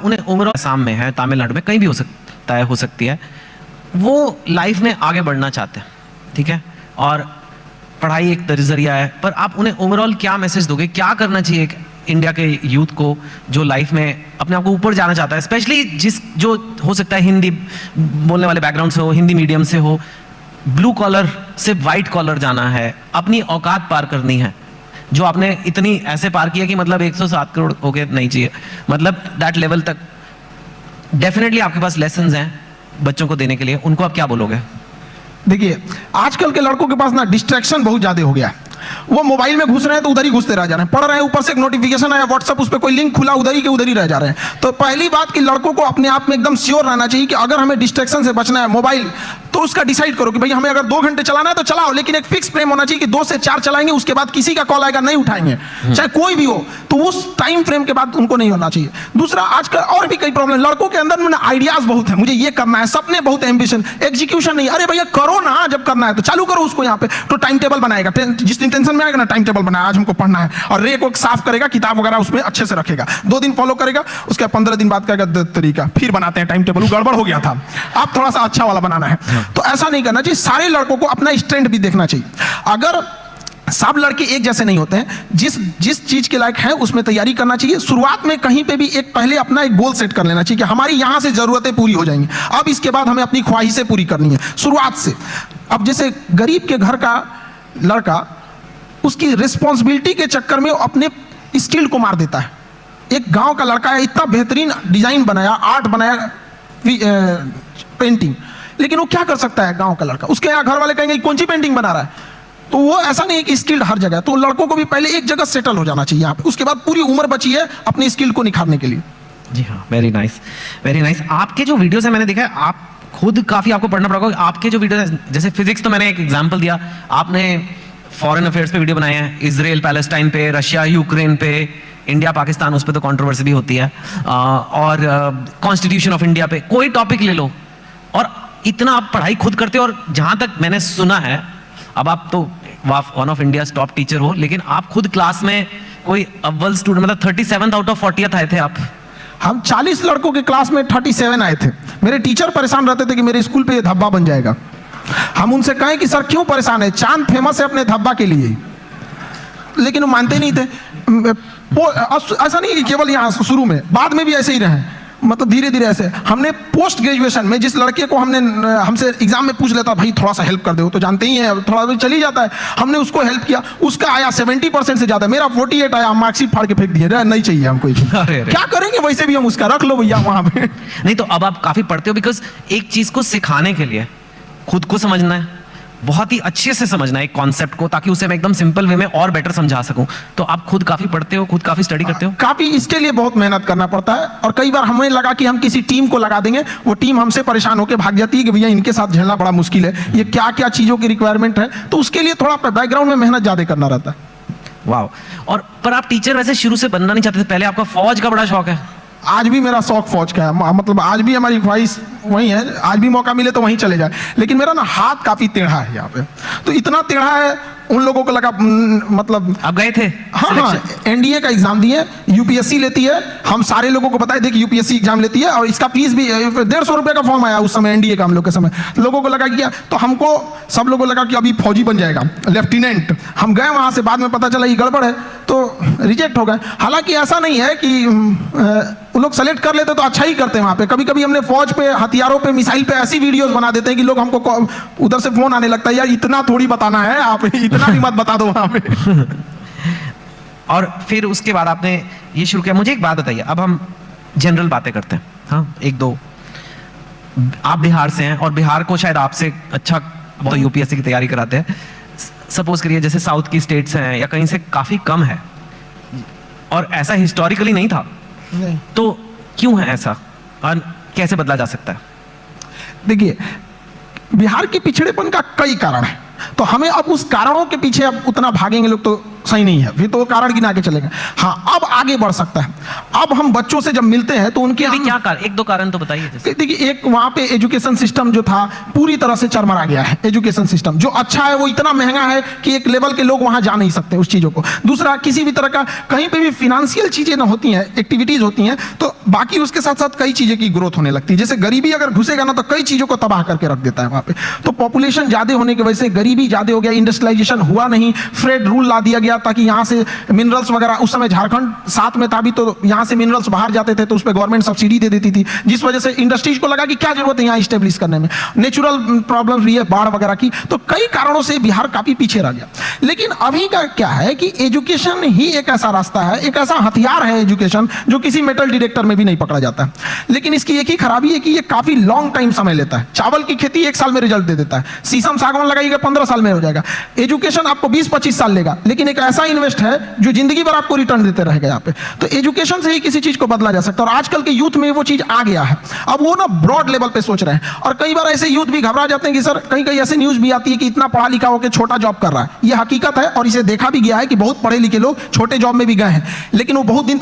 उन्हें ओवरऑल असम में है, तमिलनाडु में, कहीं भी हो सकता है, हो सकती है, वो लाइफ में आगे बढ़ना चाहते हैं, ठीक है, और पढ़ाई एक जरिया है, पर आप उन्हें ओवरऑल क्या मैसेज दोगे, क्या करना चाहिए इंडिया के यूथ को जो लाइफ में अपने आप को ऊपर जाना चाहता है, स्पेशली जो हो सकता है हिंदी बोलने वाले बैकग्राउंड से हो, हिंदी मीडियम से हो, ब्लू कॉलर से वाइट कॉलर जाना है, अपनी औकात पार करनी है, जो आपने इतनी ऐसे पार किया कि मतलब 107 करोड़ हो गए नहीं चाहिए, मतलब दैट लेवल तक डेफिनेटली आपके पास लेसन्स हैं बच्चों को देने के लिए, उनको आप क्या बोलोगे? देखिए, आजकल के लड़कों के पास ना डिस्ट्रैक्शन बहुत ज्यादा हो गया है। वो मोबाइल में घुस रहे हैं तो उधर ही घुसते रह जा रहे हैं, पढ़ रहे हैं, ऊपर से एक नोटिफिकेशन आया व्हाट्सएप, उस पर कोई लिंक खुला, उधर ही के उधर ही रह जा रहे हैं। तो पहली बात कि लड़कों को अपने आप में एकदम श्योर रहना चाहिए कि अगर हमें डिस्ट्रैक्शन से बचना है मोबाइल, तो उसका डिसाइड करो कि भाई हमें अगर 2 घंटे चलाना है तो चलाओ, लेकिन एक फिक्स फ्रेम होना चाहिए कि 2 से 4 चलाएंगे, उसके बाद किसी का कॉल आएगा नहीं उठाएंगे, चाहे कोई भी हो, तो उस टाइम फ्रेम के बाद उनको नहीं होना चाहिए। दूसरा, आजकल और भी कई प्रॉब्लम, लड़कों के अंदर में आइडियाज बहुत है, मुझे ये करना है, सपने बहुत, एम्बिशन, एग्जीक्यूशन नहीं। अरे भैया करो ना, जब करना है तो चालू करो उसको। यहाँ पे तो टाइम टेबल बनाएगा, जिस दिन टेंशन में आएगा ना, टाइम टेबल बनाया, आज हमको पढ़ना है, और रे को साफ करेगा, किताब वगैरह उसमें अच्छे से रखेगा, 2 दिन फॉलो करेगा, उसके 15 दिन बाद कहेगा तरीका, फिर बनाते हैं टाइम टेबल, गड़बड़ हो गया था, आप थोड़ा सा अच्छा वाला बनाना है। तो ऐसा नहीं करना चाहिए। सारे लड़कों को अपना स्ट्रेंथ भी देखना चाहिए। अगर सब लड़के एक जैसे नहीं होते हैं, जिस चीज के लायक है उसमें तैयारी करना चाहिए। शुरुआत में कहीं पे भी पहले अपना एक गोल सेट कर लेना चाहिए कि हमारी यहां से जरूरतें पूरी हो जाएंगी, अब इसके बाद हमें अपनी ख्वाहिशें पूरी करनी है शुरुआत से। अब जैसे गरीब के घर का लड़का उसकी रिस्पॉन्सिबिलिटी के चक्कर में अपने स्किल को मार देता है। एक गांव का लड़का है, इतना बेहतरीन डिजाइन बनाया, आर्ट बनाया, पेंटिंग, लेकिन वो क्या कर सकता है गांव का लड़का? उसके यहाँ घर वाले कहेंगे कौन सी पेंटिंग बना रहा है? तो वो ऐसा नहीं है कि स्किल्ड हर जगह। तो लड़कों को भी पहले एक जगह सेटल हो जाना चाहिए यहाँ पे, उसके बाद पूरी उम्र बची है अपनी स्किल को निखारने के लिए। जी हाँ, वेरी नाइस, वेरी नाइस। आपके जो वीडियोस है मैंने देखा है, आप खुद काफी आपको पढ़ना पड़ेगा। आपके जो वीडियोस है, जैसे फिजिक्स, तो मैंने एक एग्जांपल दिया, आपने फॉरेन अफेयर्स पे वीडियो बनाए हैं, इजराइल पैलेस्टाइन पे, रशिया यूक्रेन पे, इंडिया पाकिस्तान, उस पे तो कंट्रोवर्सी भी होती है, और कॉन्स्टिट्यूशन ऑफ इंडिया पे, कोई टॉपिक ले लो, और इतना आप पढ़ाई खुद करते हो। और जहां तक मैंने सुना है, अब आप तो one of India top teacher हो, लेकिन आप खुद क्लास में कोई अव्वल स्टूडेंट, मतलब 37 आउट ऑफ 40 आए थे आप। हम 40 लड़कों के क्लास में 37 आए थे। मेरे टीचर परेशान रहते थे कि मेरे स्कूल पे ये धब्बा बन जाएगा। हम उनसे कहें कि सर क्यों परेशान है, चांद फेमस है अपने धब्बा के लिए, लेकिन वो मानते नहीं थे। ऐसा नहीं कि केवल यहाँ शुरू में, बाद में भी ऐसे ही रहे, मतलब धीरे धीरे ऐसे। हमने पोस्ट ग्रेजुएशन में जिस लड़के को हमसे एग्जाम में पूछ लेता, भाई थोड़ा सा हेल्प कर दो, तो जानते ही हैं थोड़ा तो चल ही जाता है, हमने उसको हेल्प किया, उसका आया 70% से ज्यादा, मेरा 48 आया, मार्कशीट फाड़ के फेंक दिए, नहीं चाहिए हमको। क्या करेंगे, वैसे भी हम उसका रख लो भैया वहां पे। नहीं तो अब आप काफी पढ़ते हो, बिकॉज एक चीज को सिखाने के लिए खुद को समझना है, बहुत ही अच्छे से समझना है एक कॉन्सेप्ट को, ताकि उसे मैं एकदम सिंपल वे में और बेटर समझा सकूं। तो आप खुद काफी पढ़ते हो, खुद काफी स्टडी करते हो? काफी, इसके लिए बहुत मेहनत करना पड़ता है। और कई बार हमें लगा कि हम किसी टीम को लगा देंगे, वो टीम हमसे परेशान होकर भाग जाती है कि भैया इनके साथ झेलना बड़ा मुश्किल है, ये क्या क्या चीजों की रिक्वायरमेंट है, तो उसके लिए थोड़ा बैकग्राउंड में मेहनत ज्यादा करना रहता है। वाह। और पर आप टीचर वैसे शुरू से बनना नहीं चाहते थे, पहले आपका फौज का बड़ा शौक है? आज भी मेरा शौक फौज का है, मतलब आज भी हमारी ख्वाहिश वही है, आज भी मौका मिले तो वहीं चले जाए। लेकिन मेरा ना हाथ काफी टेढ़ा है यहाँ पे, तो इतना टेढ़ा है, उन लोगों को लगा, मतलब आप गए थे? हाँ, एनडीए का एग्जाम दिए, यूपीएससी लेती है, हम सारे लोगों को पता है, देखिए यूपीएससी एग्जाम लेती है, और इसका फीस भी 150 रुपए का फॉर्म आया उस समय एनडीए का, हम लोग के समय। लोगों को लगा कि, तो हमको सब लोगों को लगा कि अभी फौजी बन जाएगा, लेफ्टिनेंट। हम गए वहां से, बाद में पता चला ये गड़बड़ है, तो रिजेक्ट हो गए। हालांकि ऐसा नहीं है कि उन लोग सेलेक्ट कर लेते तो अच्छा ही करते हैं वहां पे। कभी कभी हमने फौज पे, हथियारों पे, मिसाइल पे ऐसी वीडियोस बना देते हैं कि लोग हमको उधर से फोन आने लगता है, यार इतना थोड़ी बताना है, आप इतना भी मत बता दो वहां पे। और फिर उसके बाद आपने ये शुरू किया। मुझे एक बात बताइए, अब हम जनरल बातें करते हैं, हाँ, एक दो। आप बिहार से हैं, और बिहार को शायद आपसे अच्छा तो यूपीएससी की तैयारी कराते हैं। सपोज करिए जैसे साउथ की स्टेट्स हैं या कहीं से काफी कम है, और ऐसा हिस्टोरिकली नहीं था, नहीं। तो क्यों है ऐसा, और कैसे बदला जा सकता है? देखिए, बिहार के पिछड़ेपन का कई कारण है, तो हमें अब उस कारणों के पीछे अब उतना भागेंगे लोग तो सही नहीं है, फिर तो वो कारण गिना के चलेगा। हाँ, अब आगे बढ़ सकता है। अब हम बच्चों से जब मिलते हैं तो उनके अभी क्या कारण, एक दो कारण तो बताइए। जैसे देखिए, एक वहां पे एजुकेशन सिस्टम जो था पूरी तरह से चरमरा गया है। एजुकेशन सिस्टम जो अच्छा है वो इतना महंगा है कि एक लेवल के लोग वहां जा नहीं सकते उस चीजों को। दूसरा, किसी भी तरह का कहीं पे भी फिनेंशियल चीजें ना होती हैं, एक्टिविटीज होती हैं, तो बाकी उसके साथ साथ कई चीजें की ग्रोथ होने लगती है। जैसे गरीबी अगर घुसेगा ना तो कई चीजों को तबाह करके रख देता है वहां पे। तो पॉपुलेशन ज्यादा होने की वजह से गरीबी ज्यादा हो गया, इंडस्ट्रियलाइजेशन हुआ नहीं, फ्रेड रूल ला दिया गया ताकि यहाँ से मिनरल्स वगैरह, उस समय झारखंड साथ में था भी तो यहाँ से मिनरल्स बाहर जाते थे तो उस पर गवर्नमेंट सब्सिडी दे देती थी, जिस वजह से इंडस्ट्रीज को लगा कि क्या जरूरत है यहाँ स्टेब्लिश करने में। नेचुरल प्रॉब्लम रही है, बाढ़ वगैरह की, तो कई कारणों से बिहार काफी पीछे रह गया। लेकिन अभी का क्या है कि एजुकेशन ही एक ऐसा रास्ता है, एक ऐसा हथियार है एजुकेशन, जो किसी मेटल डिटेक्टर में भी नहीं पकड़ा जाता है। लेकिन इसकी एक ही खराबी है कि ये काफी लॉन्ग टाइम समय लेता है। चावल की खेती 1 साल में रिजल्ट दे देता है, शीशम सागवान लगाइएगा 15 साल में हो जाएगा। एजुकेशन आपको 20-25 साल लेगा, लेकिन एक ऐसा इन्वेस्ट है जो जिंदगी भर आपको रिटर्न देते रहेगा यहाँ पे। तो एजुकेशन से ही किसी चीज को बदला जा सकता है, और आजकल के यूथ में वो चीज आ गया है। अब वो ना ब्रॉड लेवल पे सोच रहे हैं, और कई बार ऐसे यूथ भी घबरा जाते हैं कि सर कहीं कहीं ऐसी न्यूज भी आती है कि इतना पढ़ा लिखा होकर छोटा जॉब कर रहा है। ये हकीकत है, और इसे देखा भी गया है कि बहुत पढ़े लिखे लोग छोटे जॉब में भी गए हैं, लेकिन वो बहुत दिन तक